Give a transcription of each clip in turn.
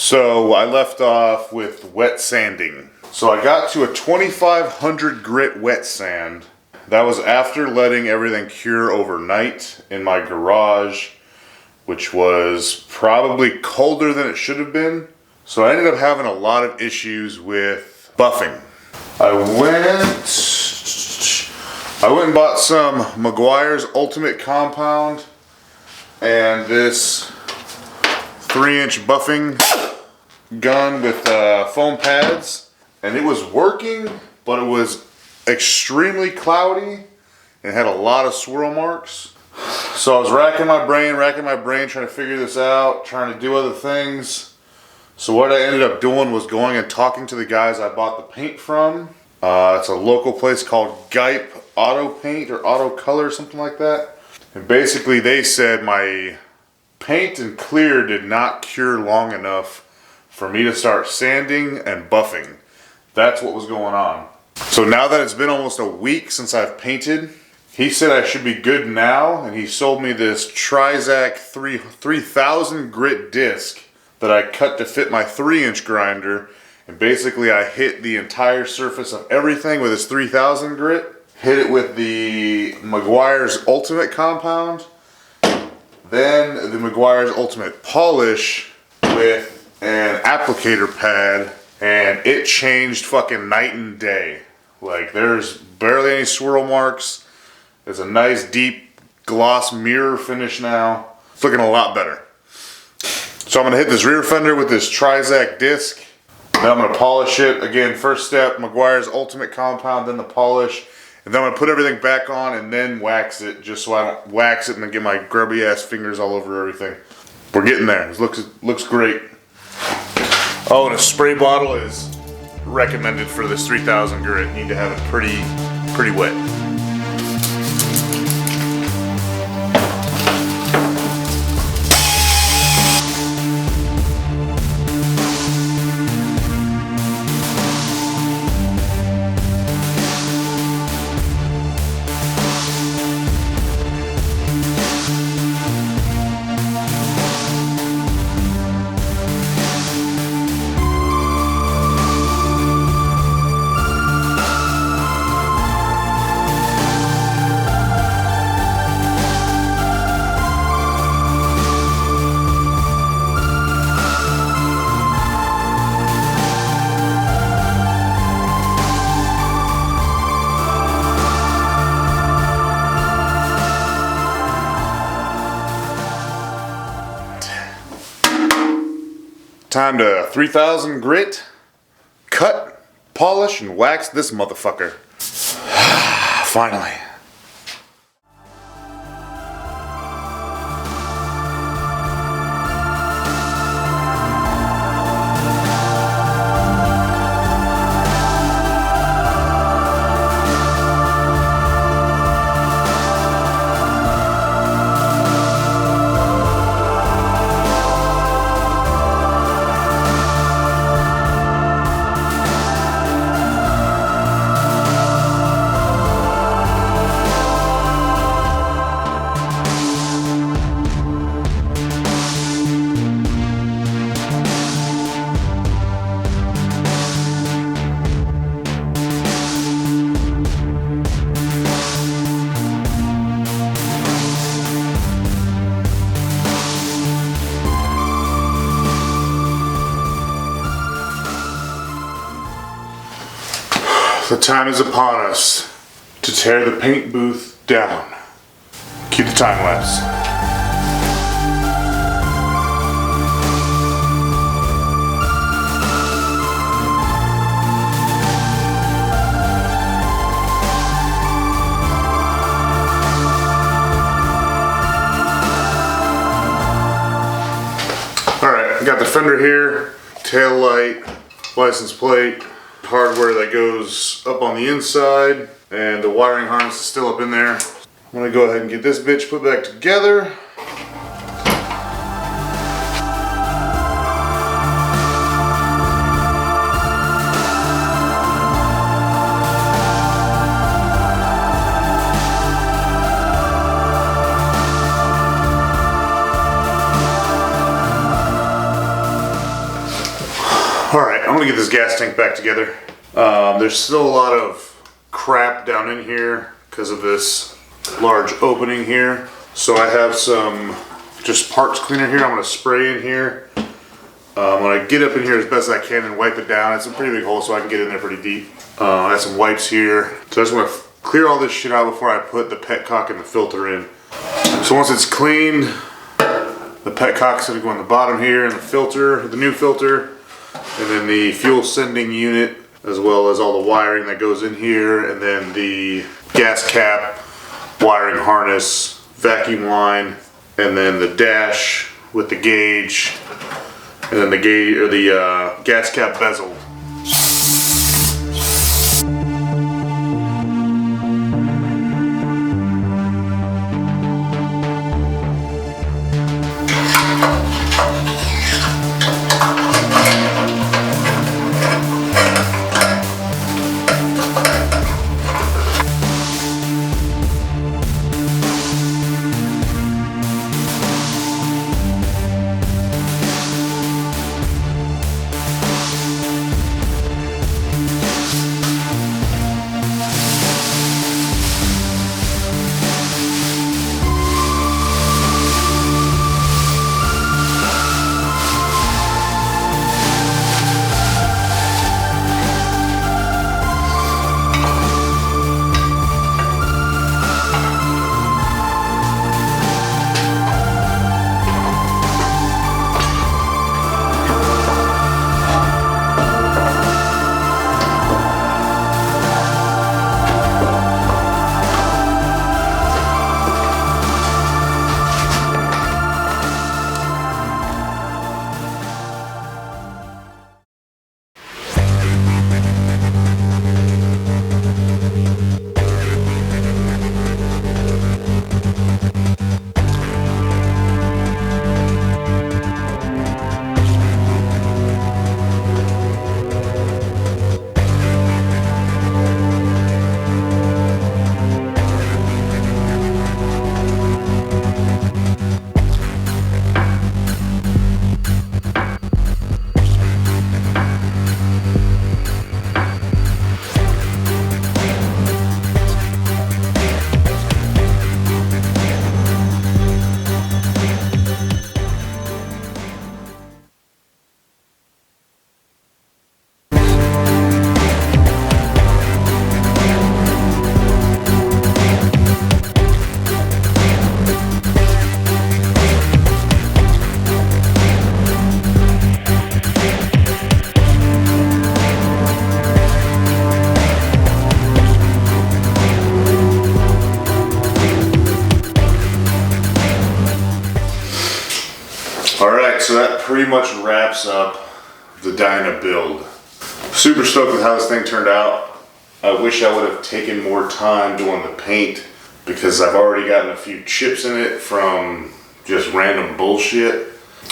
So I left off with wet sanding. So I got to a 2500 grit wet sand. That was after letting everything cure overnight in my garage, which was probably colder than it should have been. So I ended up having a lot of issues with buffing. I went and bought some Meguiar's Ultimate Compound and this 3-inch buffing gun with foam pads, and it was working, but it was extremely cloudy and had a lot of swirl marks. So I was racking my brain trying to figure this out, trying to do other things. So what I ended up doing was going and talking to the guys I bought the paint from. It's a local place called Gype Auto Paint or Auto Color, something like that. And basically they said my paint and clear did not cure long enough for me to start sanding and buffing. That's what was going on. So now that it's been almost a week since I've painted, he said I should be good now, and he sold me this Trizact 3000 grit disc that I cut to fit my 3-inch grinder, and basically I hit the entire surface of everything with this 3000 grit, hit it with the Meguiar's Ultimate Compound, then the Meguiar's Ultimate Polish with an applicator pad, and it changed fucking night and day. Like, there's barely any swirl marks. There's a nice deep gloss mirror finish now. It's looking a lot better. So I'm gonna hit this rear fender with this Trizact disc. Then I'm gonna polish it. Again, first step, Meguiar's Ultimate Compound, then the polish. And then I'm gonna put everything back on and then wax it, just so I don't wax it and then get my grubby ass fingers all over everything. We're getting there. It looks great. Oh, and a spray bottle is recommended for this 3000 grit. You need to have it pretty wet. Time to 3000 grit, cut, polish, and wax this motherfucker. Finally. The time is upon us to tear the paint booth down. Cue the time lapse. Alright, I got the fender here, tail light, license plate, hardware that goes up on the inside, and the wiring harness is still up in there. I'm gonna go ahead and get this bitch put back together. get this gas tank back together. There's still a lot of crap down in here because of this large opening here. So I have some just parts cleaner here. I'm going to spray in here. I'm going to get up in here as best I can and wipe it down. It's a pretty big hole so I can get in there pretty deep. I have some wipes here. So I just want to clear all this shit out before I put the petcock and the filter in. So once it's cleaned, the petcock's going to go on the bottom here, and the filter, the new filter, and then the fuel sending unit, as well as all the wiring that goes in here, and then the gas cap, wiring harness, vacuum line, and then the dash with the gauge, and then the gauge or the gas cap bezel. Alright, so that pretty much wraps up the Dyna build. Super stoked with how this thing turned out. I wish I would have taken more time doing the paint because I've already gotten a few chips in it from just random bullshit.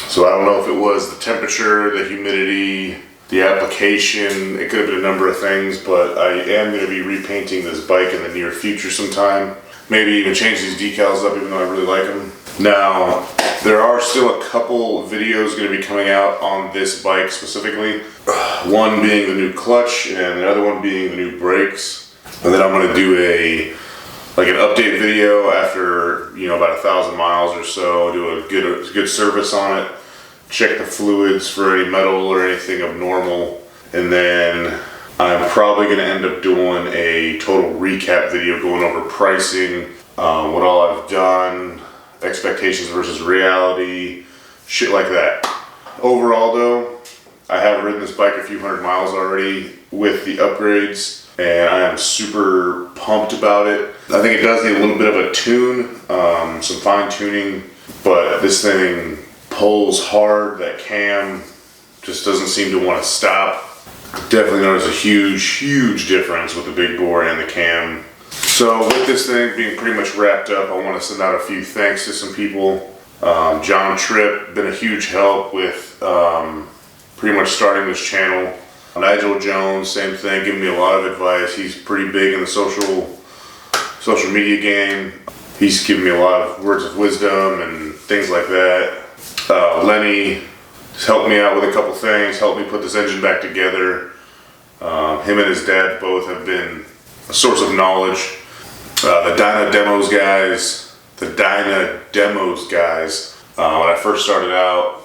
So I don't know if it was the temperature, the humidity, the application. It could have been a number of things, but I am going to be repainting this bike in the near future sometime. Maybe even change these decals up even though I really like them. Now, there are still a couple videos going to be coming out on this bike specifically. One being the new clutch and the other one being the new brakes. And then I'm going to do an update video after, about 1,000 miles or so, do a good service on it, check the fluids for any metal or anything abnormal, and then I'm probably going to end up doing a total recap video going over pricing, what all I've done, expectations versus reality, shit like that. Overall though, I have ridden this bike a few hundred miles already with the upgrades, and I am super pumped about it. I think it does need a little bit of a tune, some fine tuning, but this thing pulls hard. That cam just doesn't seem to want to stop. Definitely notice a huge difference with the big bore and the cam. So with this thing being pretty much wrapped up, I want to send out a few thanks to some people. Tripp, been a huge help with pretty much starting this channel. Nigel Jones, same thing, giving me a lot of advice. He's pretty big in the social media game. He's given me a lot of words of wisdom and things like that. Lenny, He's helped me out with a couple things, helped me put this engine back together. Him and his dad both have been a source of knowledge. The Dyna demos guys, when I first started out,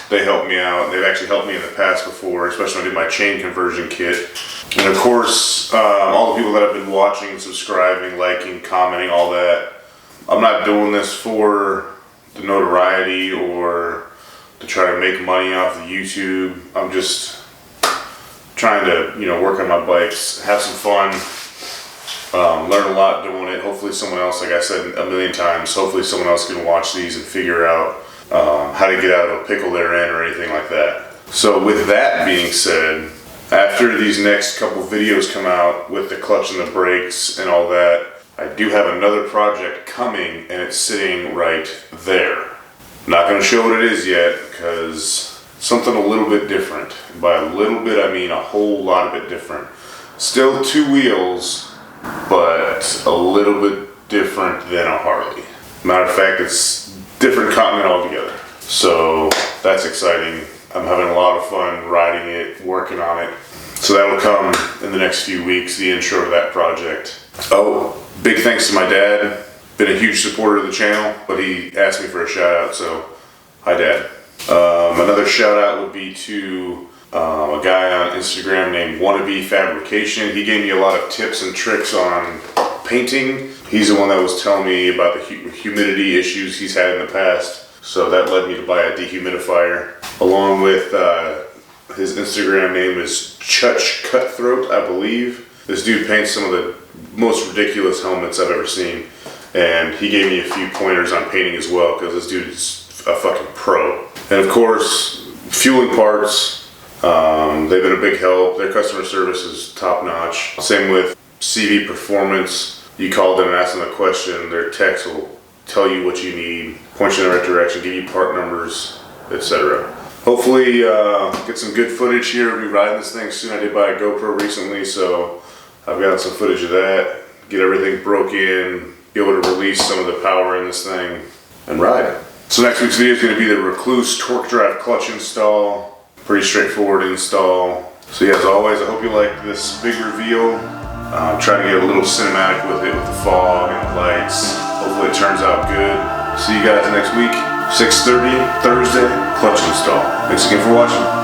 they helped me out. They've actually helped me in the past before, especially when I did my chain conversion kit. And of course, all the people that have been watching, subscribing, liking, commenting, all that. I'm not doing this for the notoriety or to try to make money off of YouTube. I'm just trying to, work on my bikes, have some fun, learn a lot doing it. Hopefully someone else, like I said a million times, hopefully someone else can watch these and figure out how to get out of a pickle they're in or anything like that. So with that being said, after these next couple videos come out with the clutch and the brakes and all that, I do have another project coming and it's sitting right there. I'm not going to show what it is yet because something a little bit different. By a little bit, I mean a whole lot of it different. Still 2 wheels, but a little bit different than a Harley. Matter of fact, it's different continent altogether. So that's exciting. I'm having a lot of fun riding it, working on it. So that will come in the next few weeks, the intro to that project. Oh, big thanks to my dad. Been a huge supporter of the channel, but he asked me for a shout out, so hi Dad. Another shout out would be to a guy on Instagram named Wannabe Fabrication. He gave me a lot of tips and tricks on painting. He's the one that was telling me about the humidity issues he's had in the past. So that led me to buy a dehumidifier. Along with his Instagram name is Chuch Cutthroat, I believe. This dude paints some of the most ridiculous helmets I've ever seen. And he gave me a few pointers on painting as well, because this dude's a fucking pro. And of course, fueling parts, they've been a big help. Their customer service is top notch. Same with CV Performance. You call them and ask them a question, their techs will tell you what you need, point you in the right direction, give you part numbers, etc. Hopefully get some good footage here. I'll be riding this thing soon. I did buy a GoPro recently, so I've got some footage of that. Get everything broke in, be able to release some of the power in this thing, and ride. So next week's video is going to be the Recluse torque drive clutch install. Pretty straightforward install. So yeah, as always, I hope you liked this big reveal. Try to get a little cinematic with it, with the fog and the lights. Hopefully it turns out good. See you guys next week, 6:30, Thursday, clutch install. Thanks again for watching.